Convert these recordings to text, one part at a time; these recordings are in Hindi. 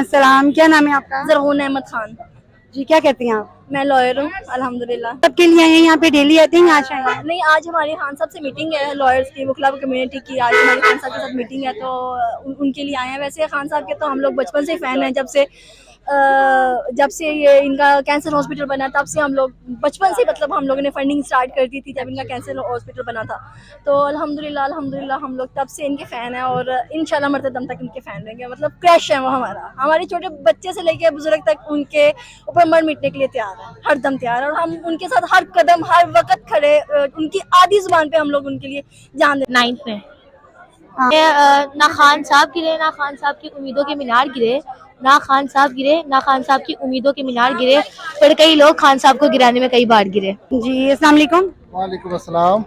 अस्सलाम, क्या नाम है आपका? ज़रगुन अहमद खान। जी, क्या कहती हैं आप? मैं लॉयर हूँ अल्हम्दुलिल्लाह। सबके लिए आए हैं यहाँ पे, डेली आते हैं आज आए हैं? नहीं, आज हमारी खान साहब से मीटिंग है लॉयर्स की, वकला कम्युनिटी की। आज हमारी खान साहब के साथ मीटिंग है, तो उनके लिए आए हैं। वैसे खान साहब के तो हम लोग बचपन से फ़ैन हैं। जब से ये इनका कैंसर हॉस्पिटल बना, तब से हम लोग बचपन से, मतलब हम लोगों ने फंडिंग स्टार्ट कर दी थी जब इनका कैंसर हॉस्पिटल बना था। तो अल्हम्दुलिल्लाह अल्हम्दुलिल्लाह हम लोग तब से इनके फ़ैन हैं और इंशाल्लाह मरते दम तक इनके फ़ैन रहेंगे। मतलब क्रश है वो हमारे छोटे बच्चे से लेके बुजुर्ग तक उनके ऊपर मर मिटने के लिए तैयार है, हर दम तैयार है। और हम उनके साथ हर कदम हर वक्त खड़े, उनकी आधी जुबान पे हम लोग उनके लिए जान दे। 9th में हाँ। ना खान साहब गिरे, ना खान साहब की उम्मीदों के मीनार गिरे, ना खान साहब गिरे, ना खान साहब की उम्मीदों के मीनार गिरे, पर कई लोग खान साहब को गिराने में कई बार गिरे। जी, अस्सलाम वालेकुम। वालेकुम अस्सलाम।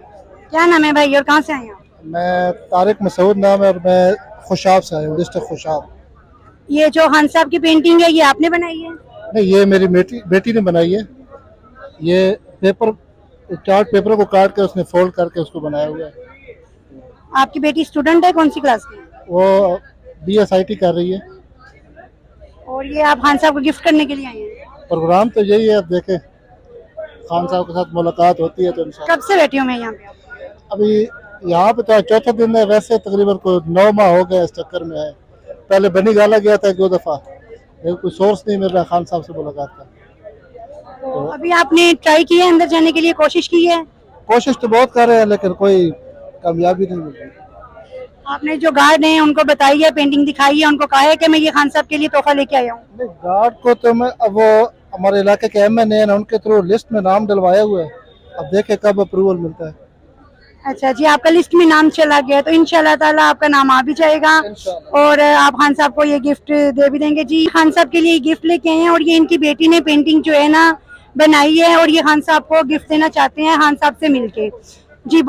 क्या नाम है भाई और कहाँ से आए हैं आप? मैं तारिक मसूद नाम है और मैं खुशाब से आया हूँ, डिस्ट्रिक्ट खुशाब। ये जो खान साहब की पेंटिंग है, ये आपने बनाई है? नहीं, ये मेरी बेटी ने बनाई है। ये चार्ट पेपर को काट के उसने फोल्ड करके उसको बनाया हुआ है। आपकी बेटी स्टूडेंट है, कौन सी क्लास की? वो BSIT कर रही है। और ये आप खान साहब को गिफ्ट करने के लिए आए हैं? प्रोग्राम तो यही है, अब देखें खान साहब के साथ मुलाकात होती है तो इंशाल्लाह। कब से बैठी हूँ मैं यहाँ पे? अभी यहाँ पे तो आज चौथा दिन है, वैसे तकरीबन को 9 माह हो गए इस चक्कर में है। पहले बनी गाला गया था 2 दफ़ा, लेकिन कोई सोर्स नहीं मिल रहा खान साहब से मुलाकात का। तो अभी आपने ट्राई किया है अंदर जाने के लिए, कोशिश की है? कोशिश तो बहुत कर रहे हैं लेकिन कोई कामयाबी नहीं मिल रही। आपने जो गार्ड हैं उनको बताई है, पेंटिंग दिखाई है, उनको कहा है कि मैं ये खान साहब के लिए तोहफा लेके आया हूँ? नहीं, गार्ड को तो मैं, अब वो हमारे इलाके के MNA हैं, उनके थ्रू लिस्ट में नाम डलवाया हुआ है। अब देखें कब अप्रूवल मिलता है। अच्छा जी, आपका लिस्ट में नाम चला गया तो इंशाल्लाह ताला आपका नाम आ भी जाएगा और आप खान साहब को ये गिफ्ट दे भी देंगे। जी, खान साहब के लिए गिफ्ट लेके आए हैं और ये इनकी बेटी ने पेंटिंग जो है ना बनाई है और ये खान साहब को गिफ्ट देना चाहते हैं खान साहब से मिलके। जी।